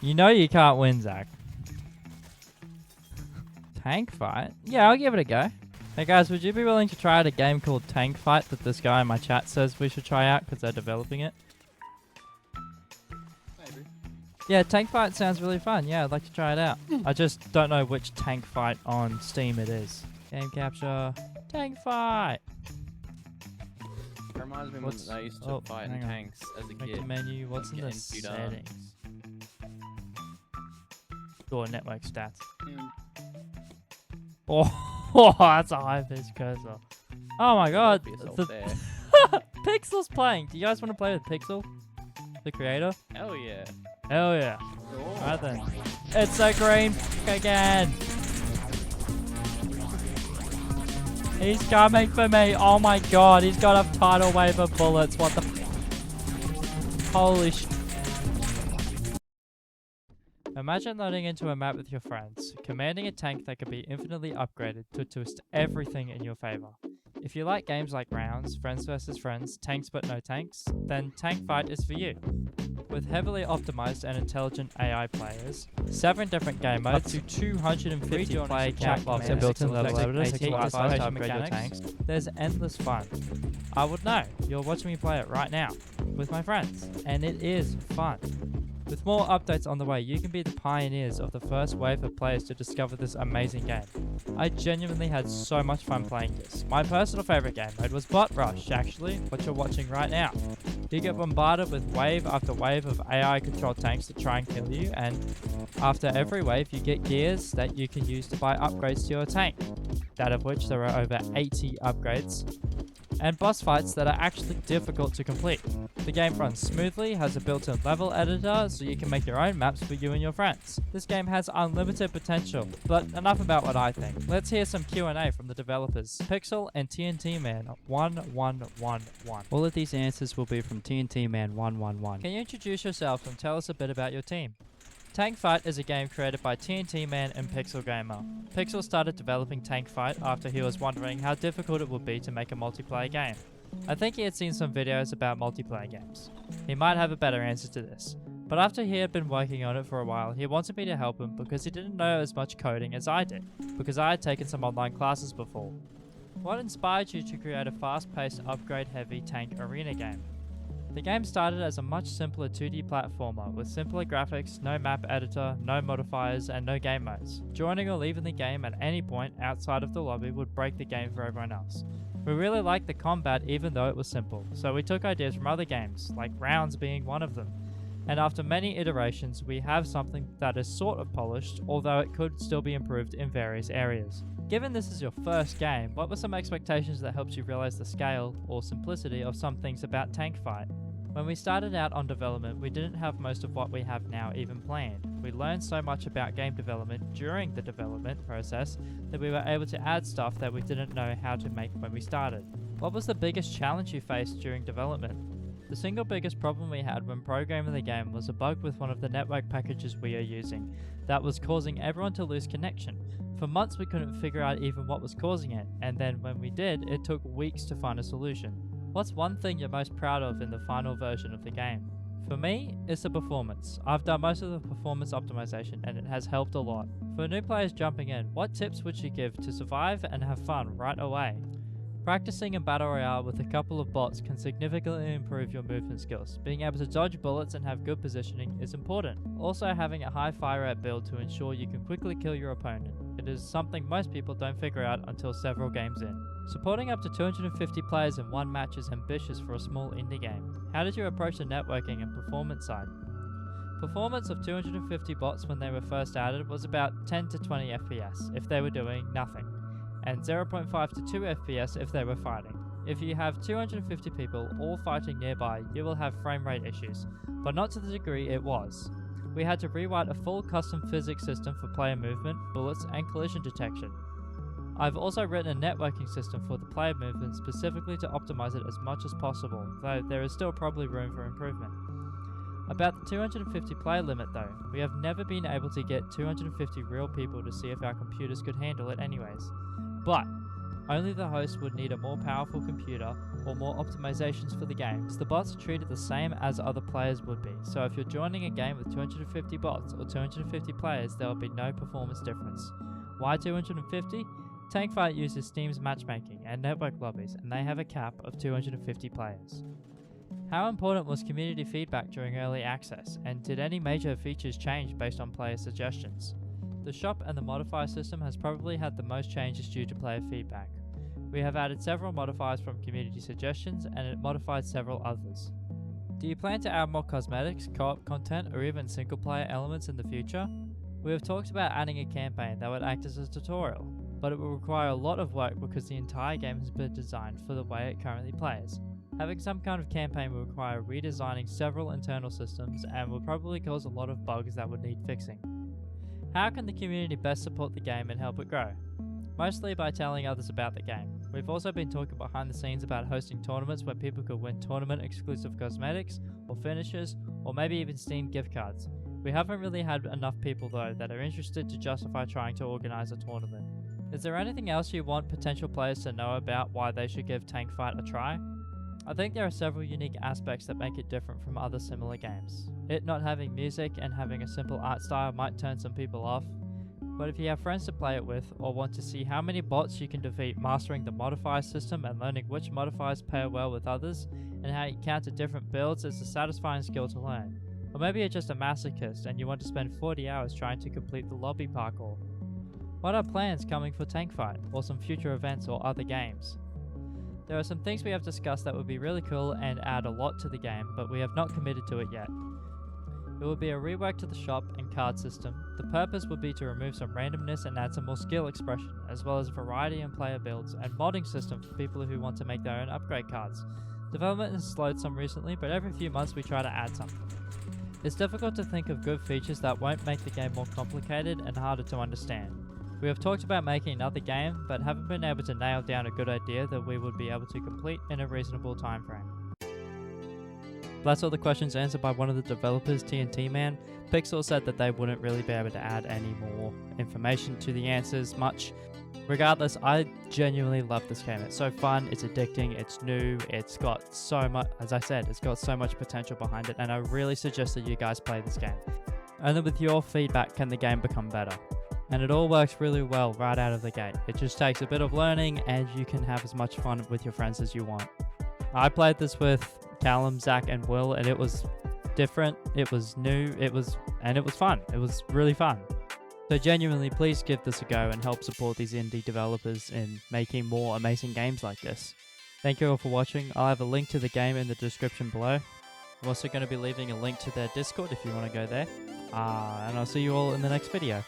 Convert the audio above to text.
You know you can't win, Zach. Tank Fight? Yeah, I'll give it a go. Hey guys, would you be willing to try out a game called Tank Fight that this guy in my chat says we should try out because they're developing it? Maybe. Yeah, Tank Fight sounds really fun. Yeah, I'd like to try it out. I just don't know which Tank Fight on Steam it is. Game capture. Tank Fight. It reminds me What's- when I used to fight in hang on. tanks as a Make kid. the menu. What's in the Getting beat up. settings? Or network stats. Yeah. Oh, that's a high pitch cursor. Oh my god. Help yourself The there. Pixel's playing. Do you guys want to play with Pixel? The creator? Hell yeah. Hell yeah. Cool. Alright then. It's a green again. He's coming for me. Oh my god. He's got a tidal wave of bullets. What the holy sh. Imagine loading into a map with your friends, commanding a tank that can be infinitely upgraded to twist everything in your favor. If you like games like Rounds, Friends vs. Friends, Tanks but No Tanks, then Tank Fight is for you. With heavily optimized and intelligent AI players, 7 different game modes, up to 250 player chat box and built-in level editors to upgrade your tanks, there's endless fun. I would know, you're watching me play it right now, with my friends, and it is fun. With more updates on the way, you can be the pioneers of the first wave of players to discover this amazing game. I genuinely had so much fun playing this. My personal favorite game mode was Bot Rush, actually, what you're watching right now. You get bombarded with wave after wave of AI-controlled tanks to try and kill you, and after every wave you get gears that you can use to buy upgrades to your tank, that of which there are over 80 upgrades, and boss fights that are actually difficult to complete. The game runs smoothly, has a built-in level editor so you can make your own maps for you and your friends. This game has unlimited potential, but enough about what I think. Let's hear some Q&A from the developers, Pixel and TNT Man 1111. All of these answers will be from TNT Man 111. Can you introduce yourself and tell us a bit about your team? Tank Fight is a game created by TNT Man and Pixel Gamer. Pixel started developing Tank Fight after he was wondering how difficult it would be to make a multiplayer game. I think he had seen some videos about multiplayer games. He might have a better answer to this. But after he had been working on it for a while, he wanted me to help him because he didn't know as much coding as I did, because I had taken some online classes before. What inspired you to create a fast-paced, upgrade-heavy tank arena game? The game started as a much simpler 2D platformer with simpler graphics, no map editor, no modifiers, and no game modes. Joining or leaving the game at any point outside of the lobby would break the game for everyone else. We really liked the combat even though it was simple, so we took ideas from other games, like Rounds being one of them. And after many iterations, we have something that is sort of polished, although it could still be improved in various areas. Given this is your first game, what were some expectations that helped you realize the scale or simplicity of some things about Tank Fight? When we started out on development, we didn't have most of what we have now even planned. We learned so much about game development during the development process that we were able to add stuff that we didn't know how to make when we started. What was the biggest challenge you faced during development? The single biggest problem we had when programming the game was a bug with one of the network packages we are using that was causing everyone to lose connection. For months we couldn't figure out even what was causing it, and then when we did, it took weeks to find a solution. What's one thing you're most proud of in the final version of the game? For me, it's the performance. I've done most of the performance optimization and it has helped a lot. For new players jumping in, what tips would you give to survive and have fun right away? Practicing in Battle Royale with a couple of bots can significantly improve your movement skills. Being able to dodge bullets and have good positioning is important. Also having a high fire rate build to ensure you can quickly kill your opponent. It is something most people don't figure out until several games in. Supporting up to 250 players in one match is ambitious for a small indie game. How did you approach the networking and performance side? Performance of 250 bots when they were first added was about 10 to 20 FPS if they were doing nothing, and 0.5 to 2 FPS if they were fighting. If you have 250 people all fighting nearby, you will have frame rate issues, but not to the degree it was. We had to rewrite a full custom physics system for player movement, bullets, and collision detection. I've also written a networking system for the player movement specifically to optimize it as much as possible, though there is still probably room for improvement. About the 250 player limit though, we have never been able to get 250 real people to see if our computers could handle it anyways. But Only the host would need a more powerful computer or more optimizations for the game, so the bots are treated the same as other players would be. So if you're joining a game with 250 bots or 250 players, there will be no performance difference. Why 250? Tankfight uses Steam's matchmaking and network lobbies, and they have a cap of 250 players. How important was community feedback during early access, and did any major features change based on player suggestions? The shop and the modifier system has probably had the most changes due to player feedback. We have added several modifiers from community suggestions, and it modified several others. Do you plan to add more cosmetics, co-op content, or even single player elements in the future? We have talked about adding a campaign that would act as a tutorial, but it will require a lot of work because the entire game has been designed for the way it currently plays. Having some kind of campaign will require redesigning several internal systems and will probably cause a lot of bugs that would need fixing. How can the community best support the game and help it grow? Mostly by telling others about the game. We've also been talking behind the scenes about hosting tournaments where people could win tournament exclusive cosmetics or finishes or maybe even Steam gift cards. We haven't really had enough people though that are interested to justify trying to organize a tournament. Is there anything else you want potential players to know about why they should give Tankfight a try? I think there are several unique aspects that make it different from other similar games. It not having music and having a simple art style might turn some people off, but if you have friends to play it with or want to see how many bots you can defeat mastering the modifier system and learning which modifiers pair well with others and how you counter different builds is a satisfying skill to learn. Or maybe you're just a masochist and you want to spend 40 hours trying to complete the lobby parkour. What are plans coming for Tankfight or some future events or other games? There are some things we have discussed that would be really cool and add a lot to the game, but we have not committed to it yet. It will be a rework to the shop and card system. The purpose would be to remove some randomness and add some more skill expression, as well as variety in player builds and modding system for people who want to make their own upgrade cards. Development has slowed some recently, but every few months we try to add something. It's difficult to think of good features that won't make the game more complicated and harder to understand. We have talked about making another game, but haven't been able to nail down a good idea that we would be able to complete in a reasonable time frame. That's all the questions answered by one of the developers, TNT Man. Pixel said that they wouldn't really be able to add any more information to the answers much. Regardless, I genuinely love this game. It's so fun, it's addicting, it's new, it's got so much, as I said, it's got so much potential behind it, and I really suggest that you guys play this game. Only with your feedback can the game become better. And it all works really well right out of the gate. It just takes a bit of learning and you can have as much fun with your friends as you want. I played this with Callum, Zach, and Will, and it was different, it was new, it was fun. It was really fun. So genuinely, please give this a go and help support these indie developers in making more amazing games like this. Thank you all for watching. I'll have a link to the game in the description below. I'm also going to be leaving a link to their Discord if you want to go there. And I'll see you all in the next video.